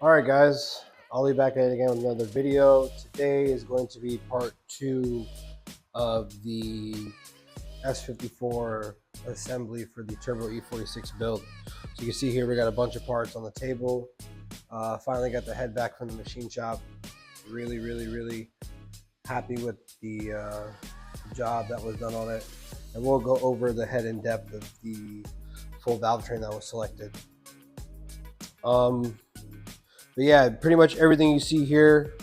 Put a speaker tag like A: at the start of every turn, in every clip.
A: All right, guys, I'll be back at it again with another video. Today is going to be part 2 of the S54 assembly for the Turbo E46 build. So you can see here we got a bunch of parts on the table. Finally got the head back from the machine shop. Really happy with the job that was done on it. And we'll go over the head in depth of the full valve train that was selected. But yeah, pretty much everything you see here,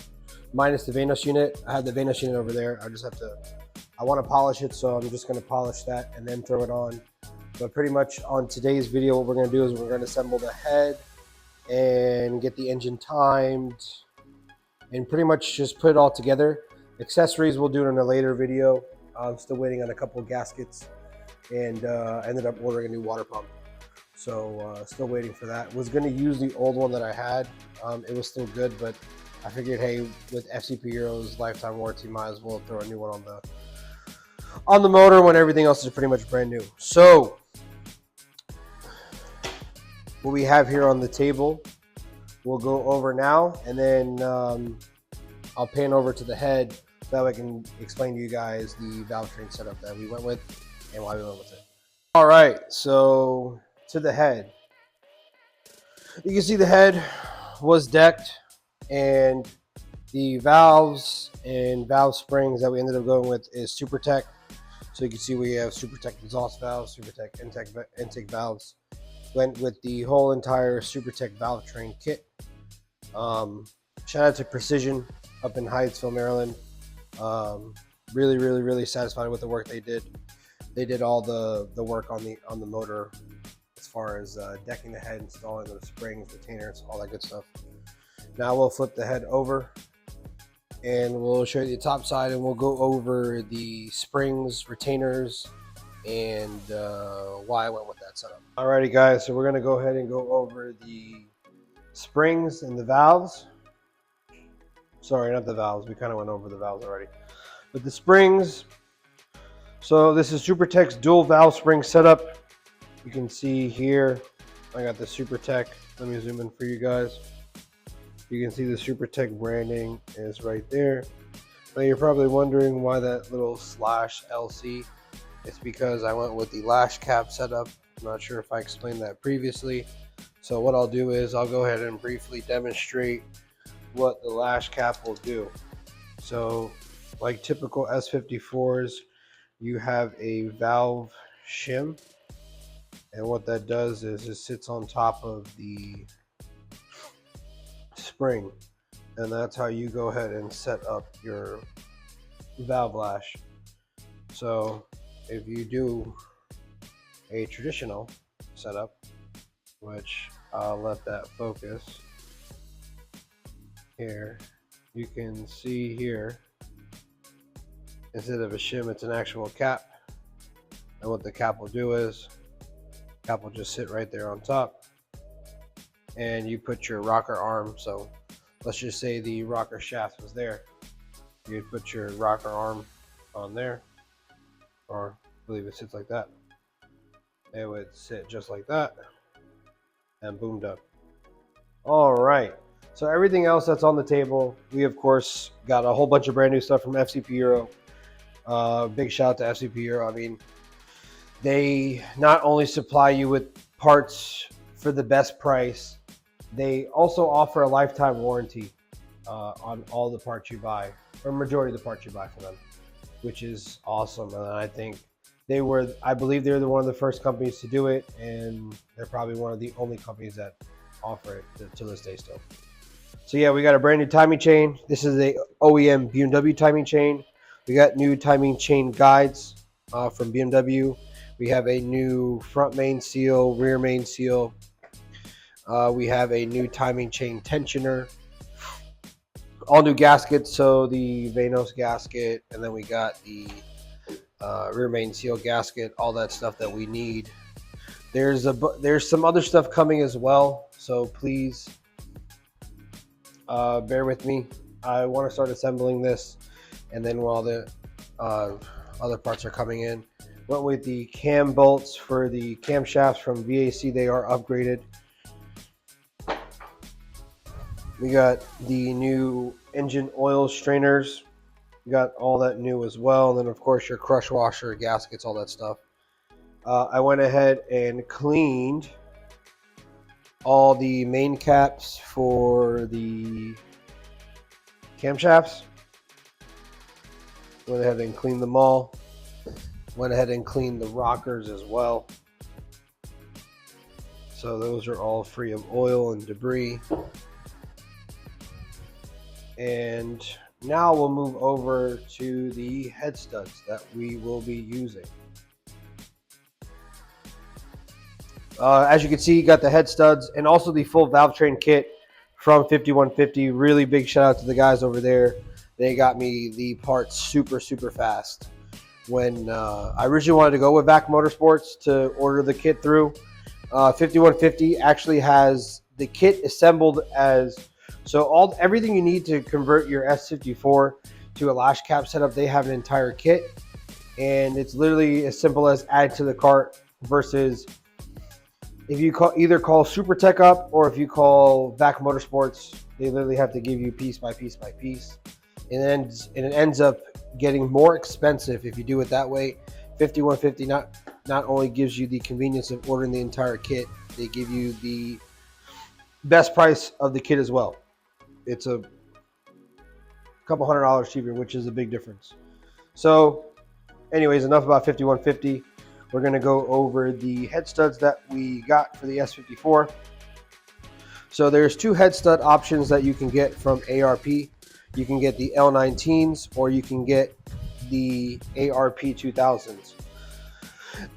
A: minus the Vanos unit. I have the Vanos unit over there. I want to polish it, so I'm just going to polish that and then throw it on. But pretty much on today's video, what we're going to do is we're going to assemble the head and get the engine timed and pretty much just put it all together. Accessories we'll do it in a later video. I'm still waiting on a couple of gaskets and ended up ordering a new water pump. So still waiting for that. Was going to use the old one that I had. It was still good, but I figured, hey, with FCP Euro's lifetime warranty, might as well throw a new one on the motor when everything else is pretty much brand new. So what we have here on the table, we'll go over now, and then I'll pan over to the head so that way I can explain to you guys the valve train setup that we went with and why we went with it. All right, so to the head. You can see the head was decked, and the valves and valve springs that we ended up going with is SuperTech. So you can see we have SuperTech exhaust valves, SuperTech intake valves. Went with the whole entire SuperTech valve train kit. Shout out to Precision up in Hyattsville, Maryland. Really satisfied with the work they did. They did all the work on the motor, as far as decking the head, installing the springs, retainers, all that good stuff. Now we'll flip the head over and we'll show you the top side, and we'll go over the springs, retainers, and why I went with that setup. Alrighty guys, so we're gonna go ahead and go over the springs and the valves. Sorry, not the valves, we kind of went over the valves already. But the springs, so this is SuperTech's dual valve spring setup. You can see here, I got the SuperTech. Let me zoom in for you guys. You can see the SuperTech branding is right there. Now you're probably wondering why that little /LC. It's because I went with the lash cap setup. I'm not sure if I explained that previously. So what I'll do is I'll go ahead and briefly demonstrate what the lash cap will do. So like typical S54s, you have a valve shim. And what that does is it sits on top of the spring, and that's how you go ahead and set up your valve lash. So if you do a traditional setup, which I'll let that focus here, you can see here, instead of a shim, it's an actual cap. And what the cap will do is cap will just sit right there on top, and you put your rocker arm. So let's just say the rocker shaft was there, you'd put your rocker arm on there, or I believe it sits like that. It would sit just like that and boomed up. All right, so everything else that's on the table, we of course got a whole bunch of brand new stuff from FCP Euro. Big shout out to FCP Euro. I mean, they not only supply you with parts for the best price, they also offer a lifetime warranty on all the parts you buy, or majority of the parts you buy from them, which is awesome. And I think I believe they're one of the first companies to do it, and they're probably one of the only companies that offer it to this day still. So yeah, we got a brand new timing chain. This is a OEM BMW timing chain. We got new timing chain guides from BMW. We have a new front main seal, rear main seal. We have a new timing chain tensioner. All new gaskets, so the Vanos gasket, and then we got the rear main seal gasket, all that stuff that we need. There's some other stuff coming as well, so please bear with me. I want to start assembling this, and then while the other parts are coming in. Went with the cam bolts for the camshafts from VAC. They are upgraded. We got the new engine oil strainers. We got all that new as well. And then of course your crush washer, gaskets, all that stuff. I went ahead and cleaned all the main caps for the camshafts. Went ahead and cleaned them all. Went ahead and cleaned the rockers as well. So those are all free of oil and debris. And now we'll move over to the head studs that we will be using. As you can see, you got the head studs and also the full valve train kit from 5150. Really big shout out to the guys over there. They got me the parts super fast. When I originally wanted to go with VAC Motorsports to order the kit through, 5150 actually has the kit assembled as, so everything you need to convert your S54 to a lash cap setup, they have an entire kit, and it's literally as simple as add to the cart. Versus if you either call SuperTech up or if you call VAC Motorsports, they literally have to give you piece by piece by piece, and it ends up getting more expensive if you do it that way. 5150 not only gives you the convenience of ordering the entire kit, they give you the best price of the kit as well. It's a couple $100 cheaper, which is a big difference. So anyways, enough about 5150. We're going to go over the head studs that we got for the S54. So there's two head stud options that you can get from ARP. You can get the L19s or you can get the ARP 2000s.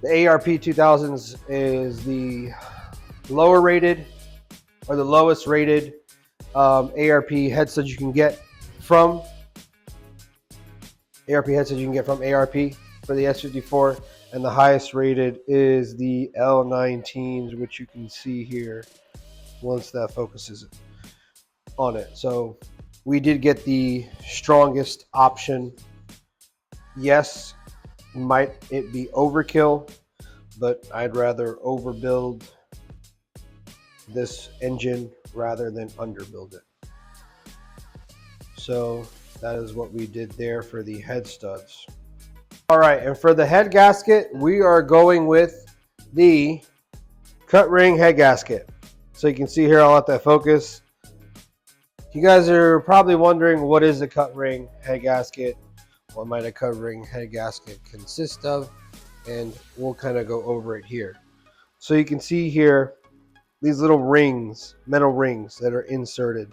A: The ARP 2000s is the lower rated or the lowest rated ARP headset you can get from ARP for the S54, and the highest rated is the L19s, which you can see here once that focuses on it. So we did get the strongest option. Yes, might it be overkill, but I'd rather overbuild this engine rather than underbuild it. So that is what we did there for the head studs. All right, and for the head gasket, we are going with the cut ring head gasket. So you can see here, I'll let that focus. You guys are probably wondering, what is a cut ring head gasket? What might a cut ring head gasket consist of? And we'll kind of go over it here. So you can see here these little rings, metal rings that are inserted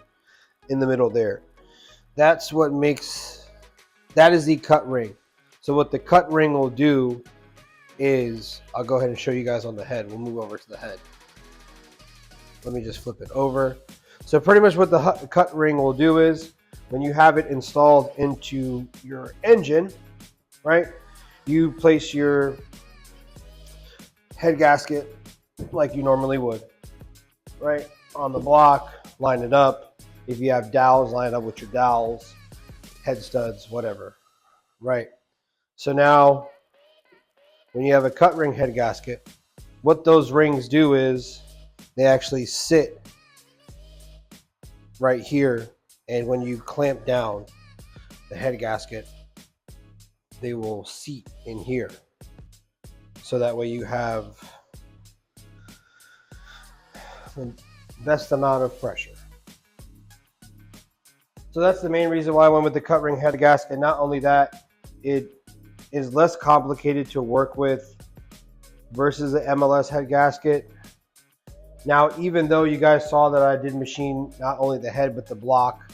A: in the middle there. That's what makes, that is the cut ring. So what the cut ring will do is, I'll go ahead and show you guys on the head. We'll move over to the head. Let me just flip it over. So pretty much what the cut ring will do is, when you have it installed into your engine, right, you place your head gasket like you normally would, right, on the block, line it up. If you have dowels, line it up with your dowels, head studs, whatever, right? So now, when you have a cut ring head gasket, what those rings do is they actually sit right here, and when you clamp down the head gasket, they will seat in here. So that way you have the best amount of pressure. So that's the main reason why I went with the cut ring head gasket. Not only that, it is less complicated to work with versus the MLS head gasket. Now, even though you guys saw that I did machine not only the head but the block,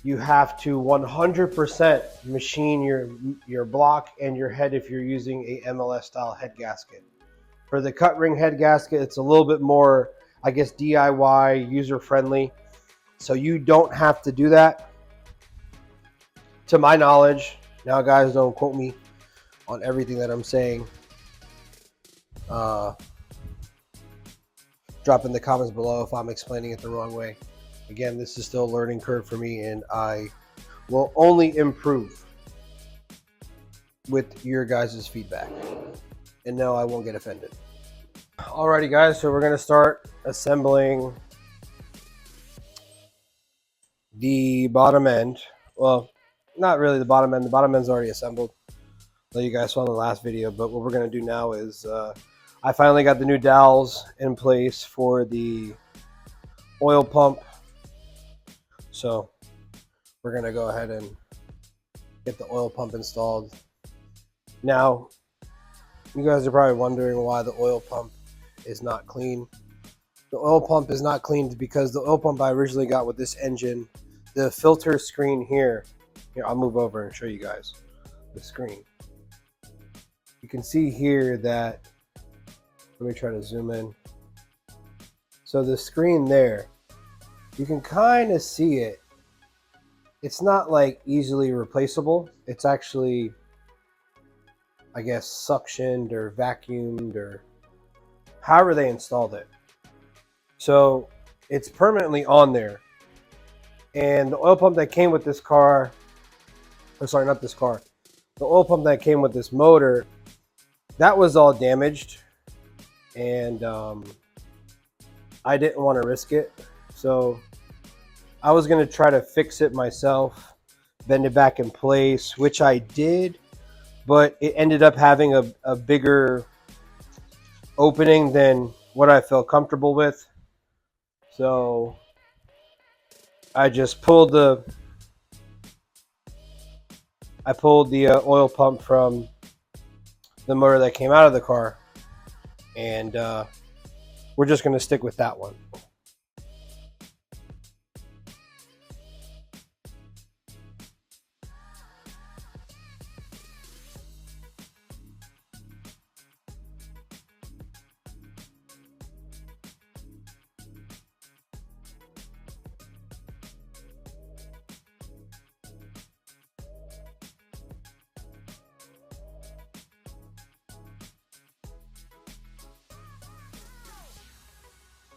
A: you have to 100% machine your block and your head if you're using a MLS style head gasket. For the cut ring head gasket, it's a little bit more, I guess, DIY, user friendly. So you don't have to do that, to my knowledge. Now, guys, don't quote me on everything that I'm saying. Drop in the comments below if I'm explaining it the wrong way. Again, this is still a learning curve for me, and I will only improve with your guys' feedback. And no, I won't get offended. Alrighty, guys, so we're going to start assembling the bottom end. Well, not really the bottom end. The bottom end's already assembled, that you guys saw in the last video. But what we're going to do now is I finally got the new dowels in place for the oil pump. So we're going to go ahead and get the oil pump installed. Now, you guys are probably wondering why the oil pump is not clean. The oil pump is not cleaned because the oil pump I originally got with this engine, the filter screen here, I'll move over and show you guys the screen. You can see here that, let me try to zoom in. So the screen there, you can kind of see it. It's not like easily replaceable. It's actually, I guess, suctioned or vacuumed or however they installed it. So it's permanently on there. And the oil pump that came with this car, or sorry, not this car, the oil pump that came with this motor, that was all damaged. And I didn't want to risk it. So I was going to try to fix it myself, bend it back in place, which I did. But it ended up having a bigger opening than what I felt comfortable with. So I just pulled the oil pump from the motor that came out of the car, and we're just going to stick with that one.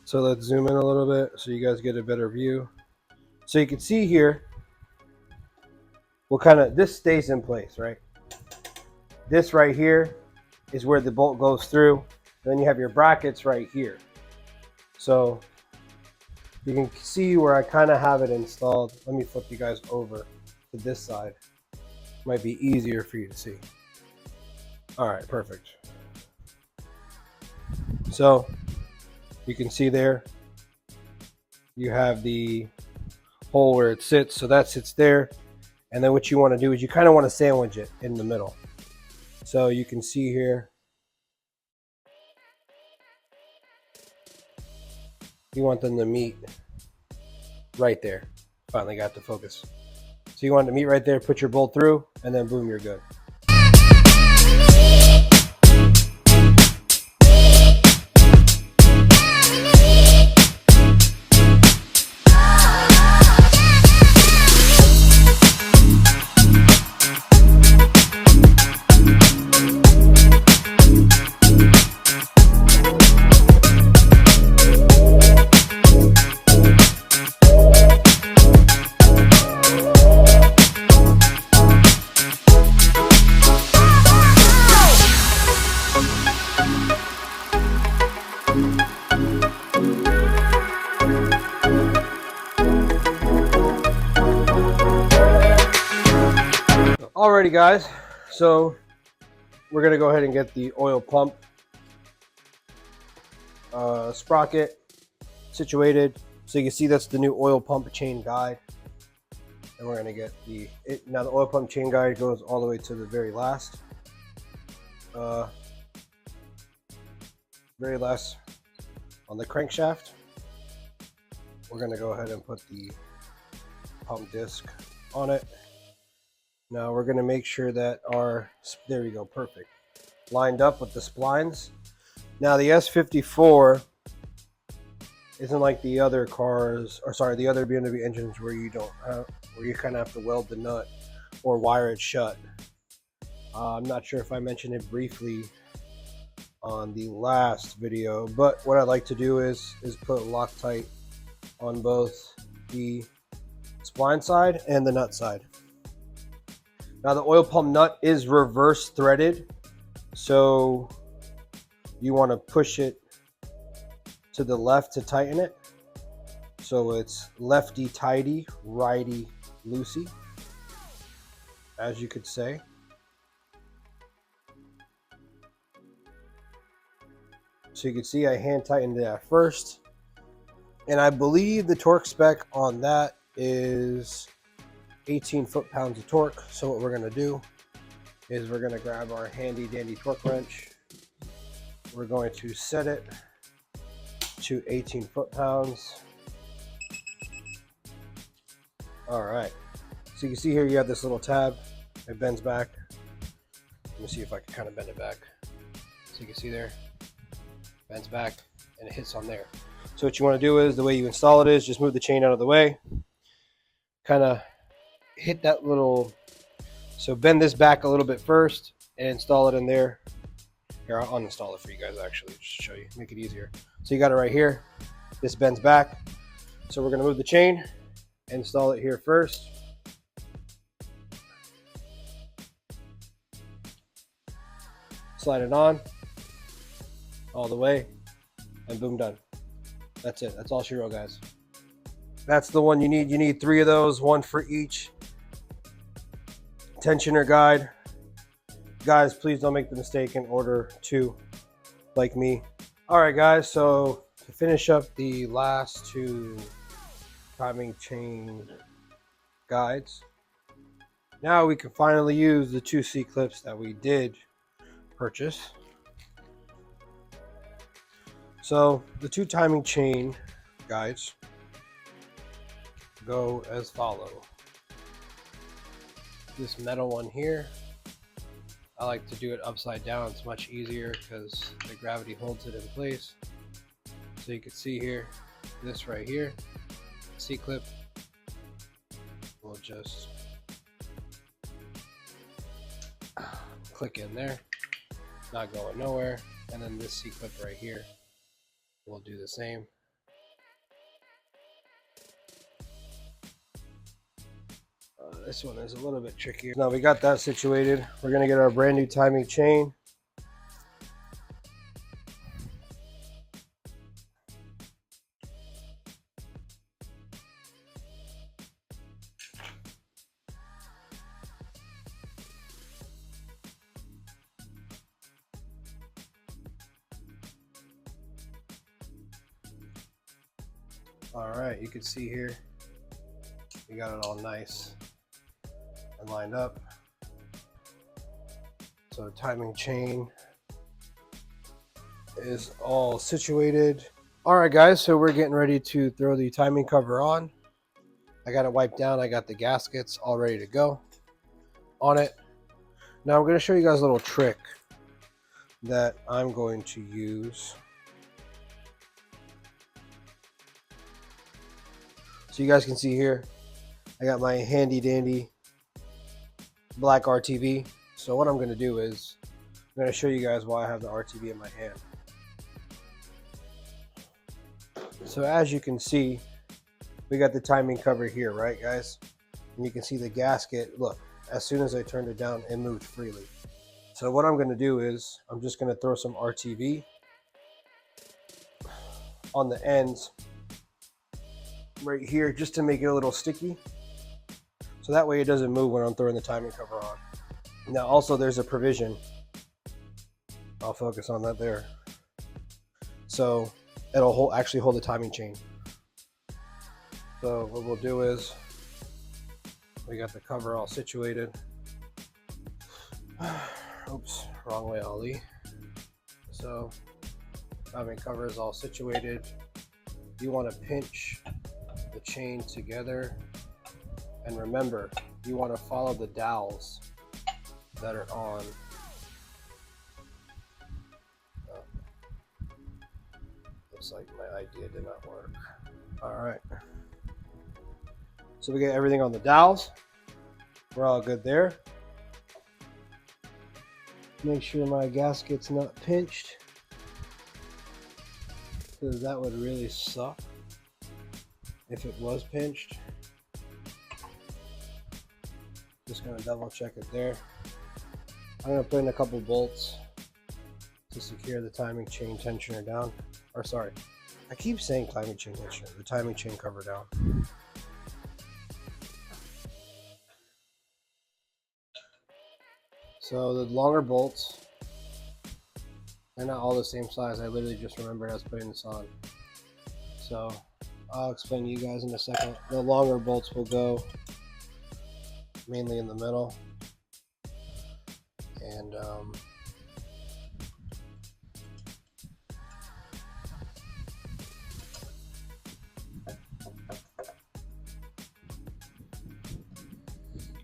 A: So let's zoom in a little bit so you guys get a better view. So you can see here, this stays in place, right? This right here is where the bolt goes through. Then you have your brackets right here. So you can see where I kind of have it installed. Let me flip you guys over to this side. Might be easier for you to see. All right, perfect. So you can see there, you have the hole where it sits. So that sits there. And then what you want to do is you kind of want to sandwich it in the middle. So you can see here, you want them to meet right there. Finally got to focus. So you want to meet right there, put your bolt through, and then boom, you're good. Alrighty guys, so we're gonna go ahead and get the oil pump sprocket situated. So you can see that's the new oil pump chain guide, and we're gonna get now the oil pump chain guide goes all the way to the very last on the crankshaft. We're gonna go ahead and put the pump disc on it. Now we're going to make sure that there we go, perfect, lined up with the splines. Now the S54 isn't like the other cars, or sorry, the other BMW engines where you kind of have to weld the nut or wire it shut. I'm not sure if I mentioned it briefly on the last video, but what I like to do is put Loctite on both the spline side and the nut side. Now the oil pump nut is reverse threaded, so you want to push it to the left to tighten it. So it's lefty tighty, righty loosey, as you could say. So you can see I hand tightened that first. And I believe the torque spec on that is 18 foot-pounds of torque. So what we're gonna do is we're gonna grab our handy dandy torque wrench. We're going to set it to 18 foot-pounds. All right, so you can see here you have this little tab. It bends back. Let me see if I can kind of bend it back. So you can see there, bends back and it hits on there. So what you want to do is, the way you install it is just move the chain out of the way, kind of hit that little, so bend this back a little bit first and install it in there. Here, I'll uninstall it for you guys actually, just to show you, make it easier. So you got it right here. This bends back. So we're going to move the chain, install it here first. Slide it on all the way, and boom, done. That's it. That's all she wrote, guys. That's the one you need. You need 3 of those, 1 for each tensioner guide. Guys, please don't make the mistake and order 2 like me. All right, guys, so to finish up the last 2 timing chain guides, now we can finally use the 2 C-clips that we did purchase. So the 2 timing chain guides go as follow. This metal one here, I like to do it upside down. It's much easier because the gravity holds it in place. So you can see here, this right here, C-clip, we'll just click in there, not going nowhere. And then this C-clip right here, we'll do the same. This one is a little bit trickier. Now we got that situated. We're gonna get our brand new timing chain. All right, you can see here, we got it all nice and lined up. So timing chain is all situated. All right, guys, so we're getting ready to throw the timing cover on. I got it wiped down. I got the gaskets all ready to go on it. Now I'm going to show you guys a little trick that I'm going to use. So you guys can see here, I got my handy dandy black RTV. So what I'm going to do is I'm going to show you guys why I have the RTV in my hand. So as you can see, we got the timing cover here, right, guys? And you can see the gasket. Look, as soon as I turned it down, it moved freely. So what I'm going to do is I'm just going to throw some RTV on the ends right here, just to make it a little sticky, so that way it doesn't move when I'm throwing the timing cover on. Now also there's a provision, I'll focus on that there, so it'll actually hold the timing chain. So what we'll do is, we got the cover all situated. Oops, wrong way, Ollie. So timing cover is all situated. You want to pinch the chain together, and remember, you want to follow the dowels that are on. Looks like my idea did not work. All right, so we get everything on the dowels. We're all good there. Make sure my gasket's not pinched, because that would really suck if it was pinched. Just gonna double check it there. I'm gonna put in a couple bolts to secure the timing chain tensioner down, or sorry, I keep saying timing chain hitch, the timing chain cover down. So the longer bolts, they're not all the same size. I literally just remembered I was putting this on. So I'll explain to you guys in a second. The longer bolts will go mainly in the middle. And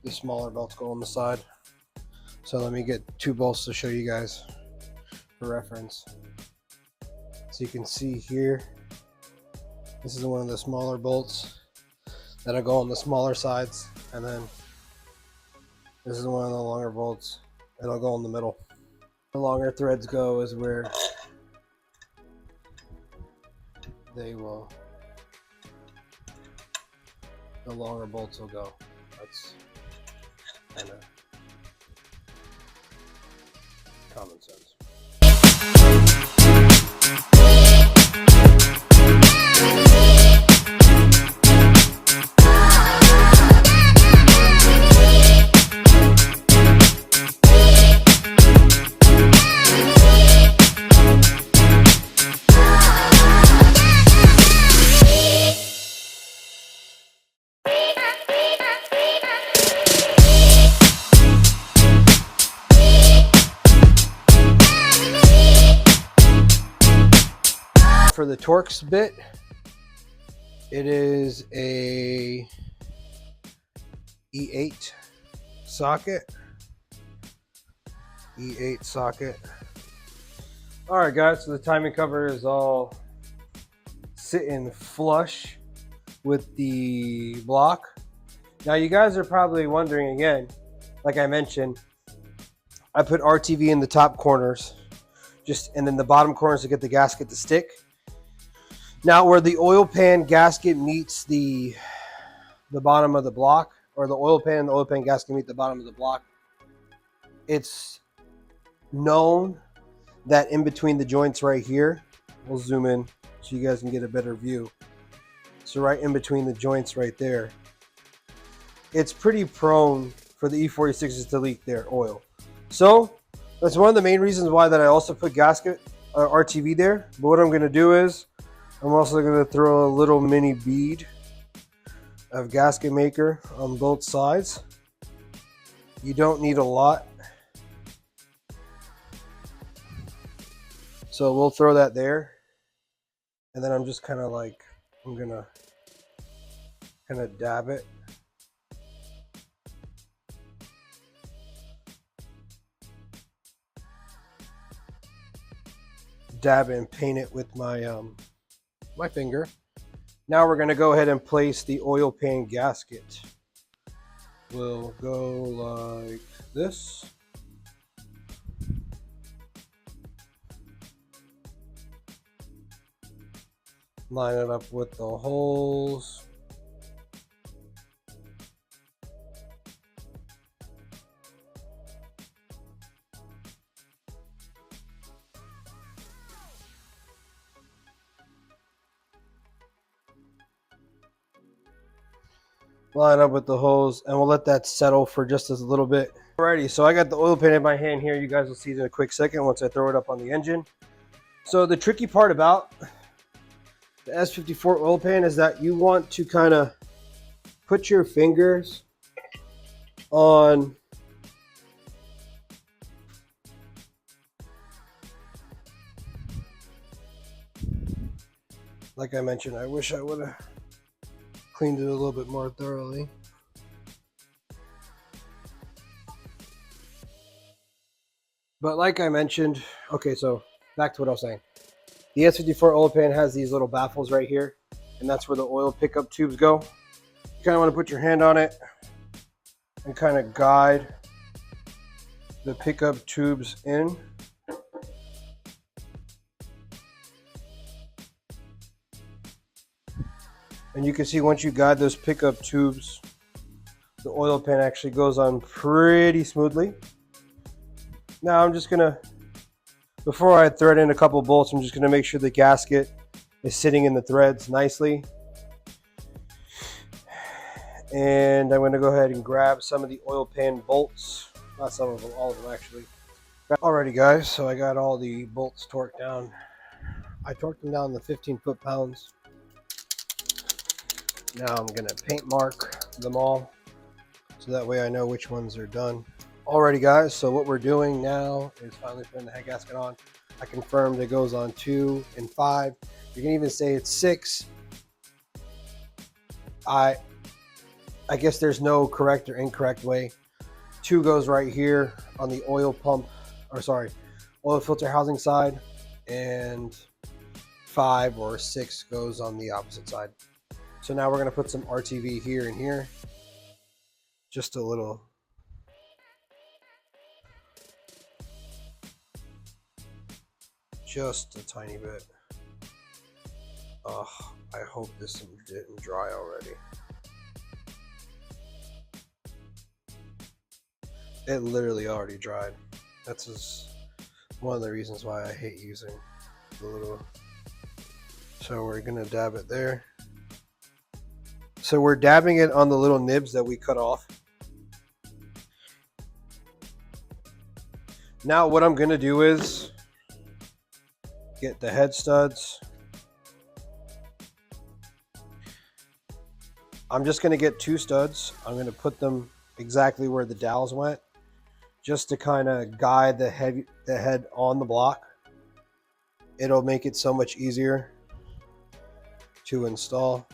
A: the smaller bolts go on the side. So let me get 2 bolts to show you guys for reference. So you can see here, this is one of the smaller bolts that'll go on the smaller sides, and then this is one of the longer bolts that'll go in the middle. The longer threads go is where they will, the longer bolts will go. That's kind of common sense. For the Torx bit, it is a E8 socket. E8 socket. All right, guys. So the timing cover is all sitting flush with the block. Now, you guys are probably wondering again. Like I mentioned, I put RTV in the top corners, and then the bottom corners to get the gasket to stick. Now, where the oil pan gasket meets the bottom of the block, or the oil pan and the oil pan gasket meet the bottom of the block, it's known that in between the joints right here, we'll zoom in so you guys can get a better view. So right in between the joints right there, it's pretty prone for the E46s to leak their oil. So that's one of the main reasons why that I also put gasket RTV there. But what I'm going to do is I'm also going to throw a little mini bead of gasket maker on both sides. You don't need a lot. So we'll throw that there. And then I'm just kind of like, I'm going to kind of dab it. Dab it and paint it with my my finger. Now we're going to go ahead and place the oil pan gasket. We'll go like this. Line it up with the holes. Line up with the holes, and we'll let that settle for just a little bit. Alrighty, so I got the oil pan in my hand here. You guys will see it in a quick second once I throw it up on the engine. So the tricky part about the S54 oil pan is that you want to kind of put your fingers on like I mentioned, I wish I would have cleaned it a little bit more thoroughly. But like I mentioned, okay, so back to what I was saying. The S54 oil pan has these little baffles right here, and that's where the oil pickup tubes go. You kind of want to put your hand on it and kind of guide the pickup tubes in. And you can see once you guide those pickup tubes, the oil pan actually goes on pretty smoothly. Now I'm just gonna, before I thread in a couple bolts, I'm just gonna make sure the gasket is sitting in the threads nicely. And I'm going to go ahead and grab some of the oil pan bolts. Not some of them, all of them actually. Alrighty guys, so I got all the bolts torqued down. I torqued them down to 15 foot-pounds. Now I'm going to paint mark them all, so that way I know which ones are done. Alrighty guys, so what we're doing now is finally putting the head gasket on. I confirmed it goes on 2 and 5. You can even say it's 6. I guess there's no correct or incorrect way. 2 goes right here on the oil pump, or sorry, oil filter housing side, and 5 or 6 goes on the opposite side. So now we're going to put some RTV here and here. Just a little. Just a tiny bit. Oh, I hope this didn't dry already. It literally already dried. That's just one of the reasons why I hate using the little. So we're gonna dab it there. So we're dabbing it on the little nibs that we cut off. Now what I'm gonna do is get the head studs. I'm just gonna get 2 studs. I'm gonna put them exactly where the dowels went, just to kind of guide the head on the block. It'll make it so much easier to install.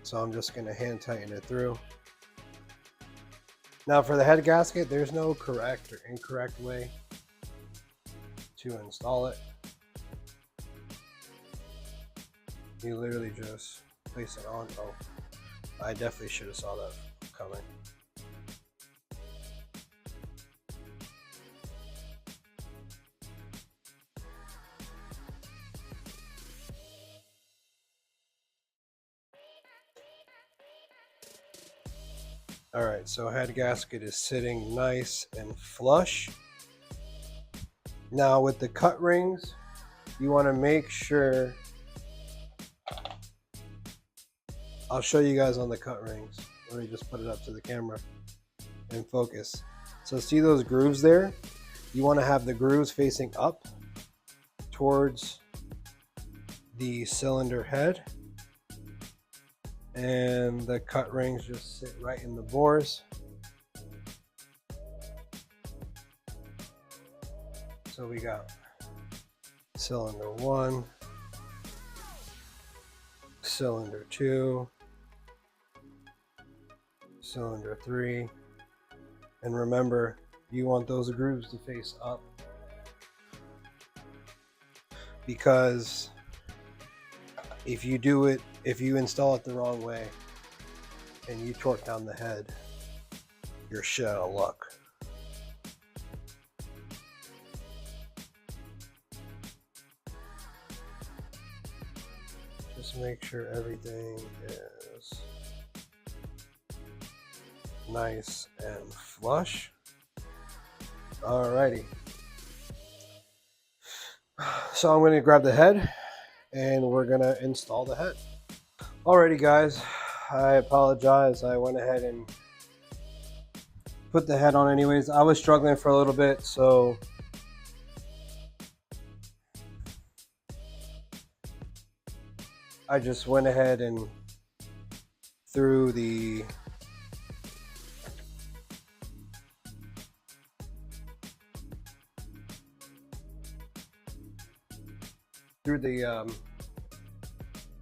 A: So I'm just going to hand tighten it through. Now for the head gasket, there's no correct or incorrect way to install it. You literally just place it on. Oh, I definitely should have saw that coming. All right, so head gasket is sitting nice and flush. Now with the cut rings, you want to make sure, I'll show you guys on the cut rings. Let me just put it up to the camera and focus. So see those grooves there? You want to have the grooves facing up towards the cylinder head. And the cut rings just sit right in the bores. So we got cylinder 1, cylinder 2, cylinder 3, and remember, you want those grooves to face up, because if you install it the wrong way and you torque down the head, you're shit out of luck. Just make sure everything is nice and flush. Alrighty. So I'm going to grab the head and we're going to install the head. Alrighty guys, I apologize. I went ahead and put the head on anyways. I was struggling for a little bit, so I just went ahead and threw the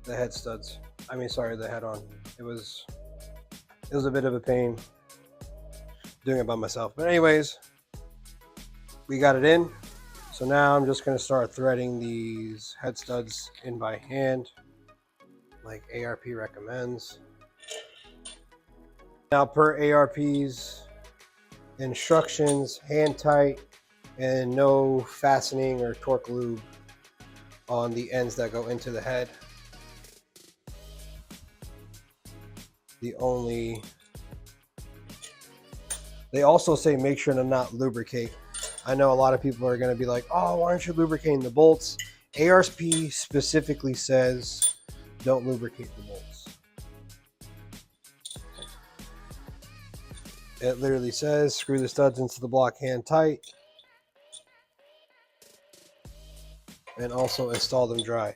A: head studs. I mean, sorry, the head on. It was a bit of a pain doing it by myself. But anyways, we got it in. So now I'm just going to start threading these head studs in by hand, like ARP recommends. Now, per ARP's instructions, hand tight and no fastening or torque lube on the ends that go into the head. They also say make sure to not lubricate. I know a lot of people are going to be like, oh, why aren't you lubricating the bolts? ARP specifically says don't lubricate the bolts. It literally says screw the studs into the block hand tight and also install them dry.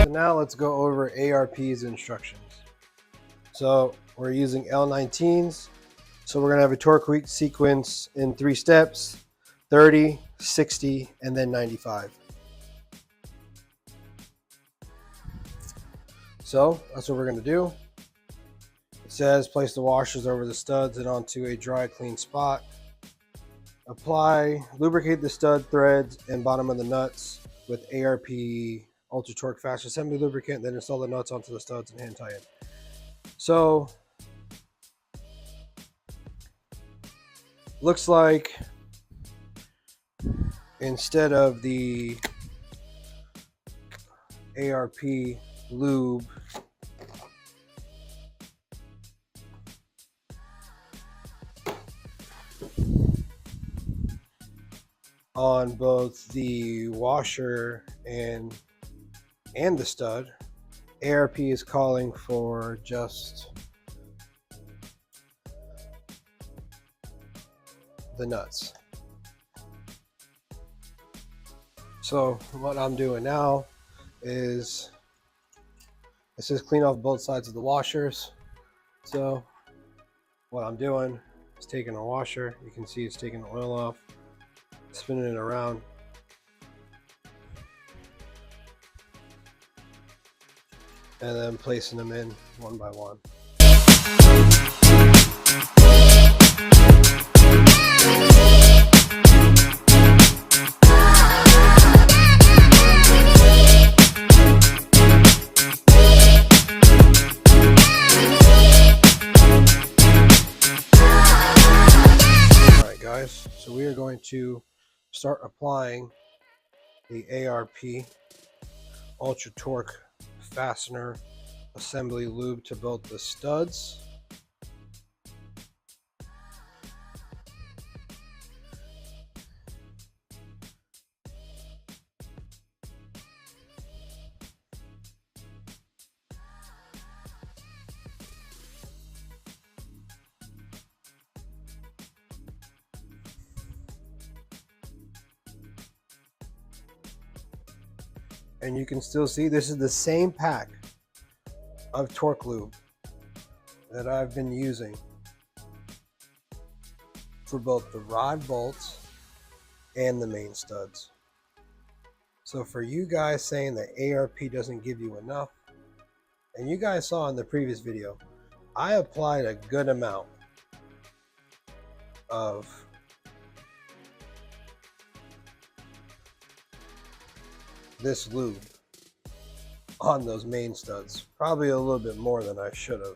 A: Now let's go over ARP's instructions. So we're using L19s. So we're gonna have a torque sequence in 3 steps: 30, 60, and then 95. So that's what we're gonna do. It says place the washers over the studs and onto a dry, clean spot. Lubricate the stud threads and bottom of the nuts with ARP Ultra Torque Fast Assembly lubricant, then install the nuts onto the studs and hand tie it. So looks like instead of the ARP lube on both the washer and the stud, ARP is calling for just the nuts. So what I'm doing now is, it says clean off both sides of the washers. So what I'm doing is taking a washer, you can see it's taking the oil off, spinning it around, and then placing them in one by one. All right, guys, so we are going to start applying the ARP Ultra Torque Fastener Assembly lube to both the studs and you can still see this is the same pack of torque lube that I've been using for both the rod bolts and the main studs. So for you guys saying that ARP doesn't give you enough, and you guys saw in the previous video, I applied a good amount of this lube on those main studs, probably a little bit more than I should have.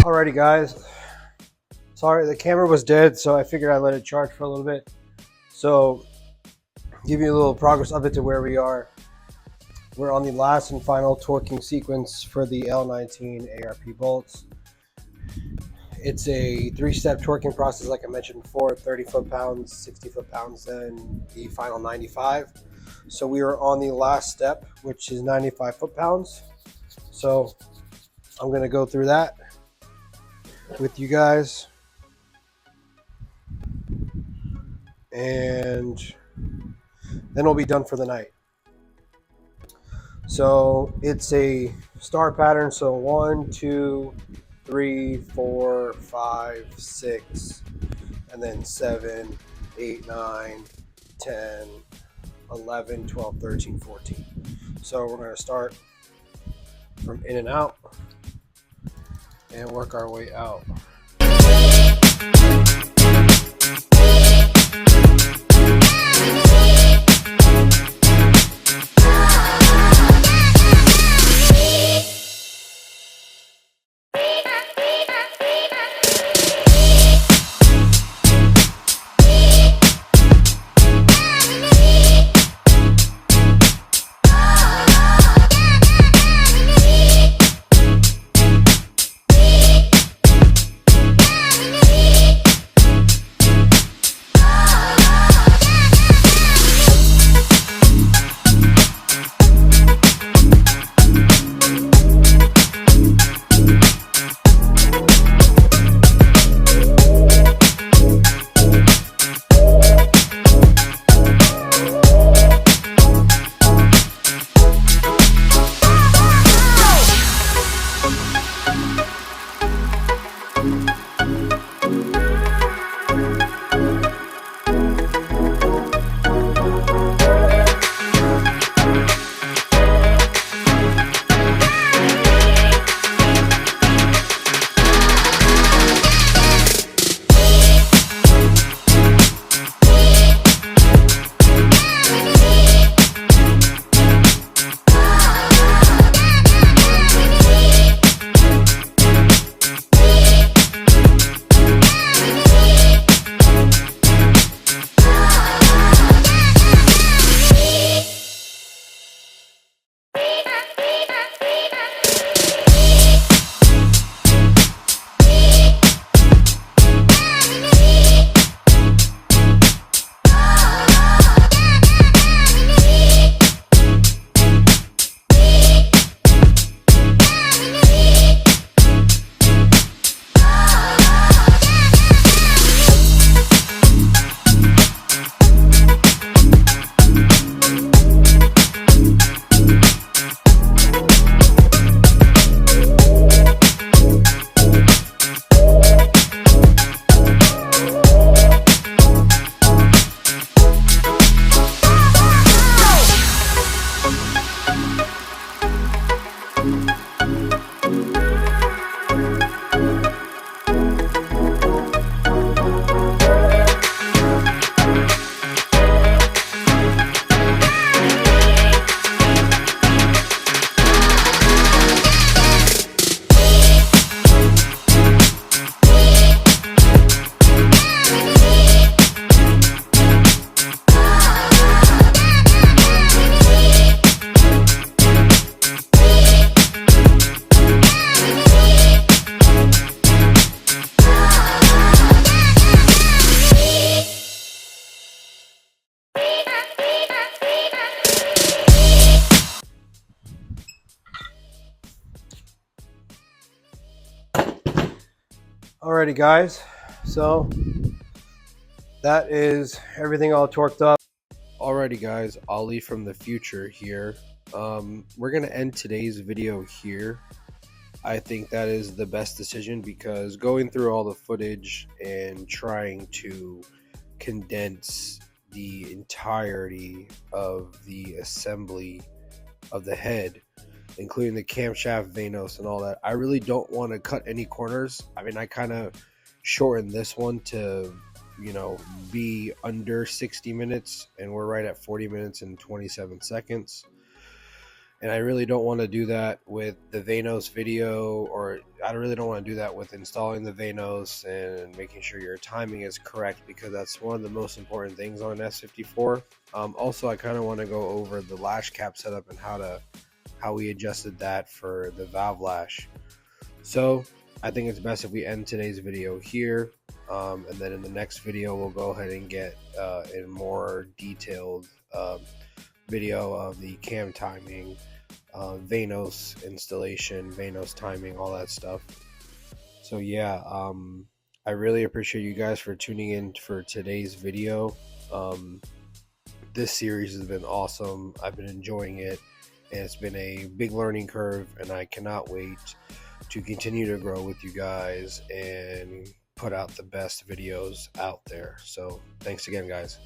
A: Alrighty guys, sorry the camera was dead, so I figured I'd let it charge for a little bit. So give you a little progress update to where we are. We're on the last and final torquing sequence for the L19 ARP bolts. It's a 3-step torquing process, like I mentioned before: 30 foot-pounds, 60 foot-pounds, and the final 95. So we are on the last step, which is 95 foot-pounds. So I'm going to go through that with you guys, and then we'll be done for the night. So it's a star pattern. So 1, 2, 3, 4, 5, 6, and then 7, 8, 9, 10, 11, 12, 13, 14. So we're going to start from in and out and work our way out. Alrighty guys, so that is everything all torqued up. Alrighty guys, Ollie from the future here. We're gonna end today's video here. I think that is the best decision, because going through all the footage and trying to condense the entirety of the assembly of the head, including the camshaft, Vanos, and all that, I really don't want to cut any corners. I mean, I kind of shortened this one to, you know, be under 60 minutes, and we're right at 40 minutes and 27 seconds. And I really don't want to do that with the Vanos video, or I really don't want to do that with installing the Vanos and making sure your timing is correct, because that's one of the most important things on an S54. Also, I kind of want to go over the lash cap setup and how we adjusted that for the valve lash. So I think it's best if we end today's video here, and then in the next video we'll go ahead and get a more detailed video of the cam timing, Vanos installation, Vanos timing, all that stuff. So yeah, I really appreciate you guys for tuning in for today's video. This series has been awesome. I've been enjoying it, and it's been a big learning curve, and I cannot wait to continue to grow with you guys and put out the best videos out there. So thanks again, guys.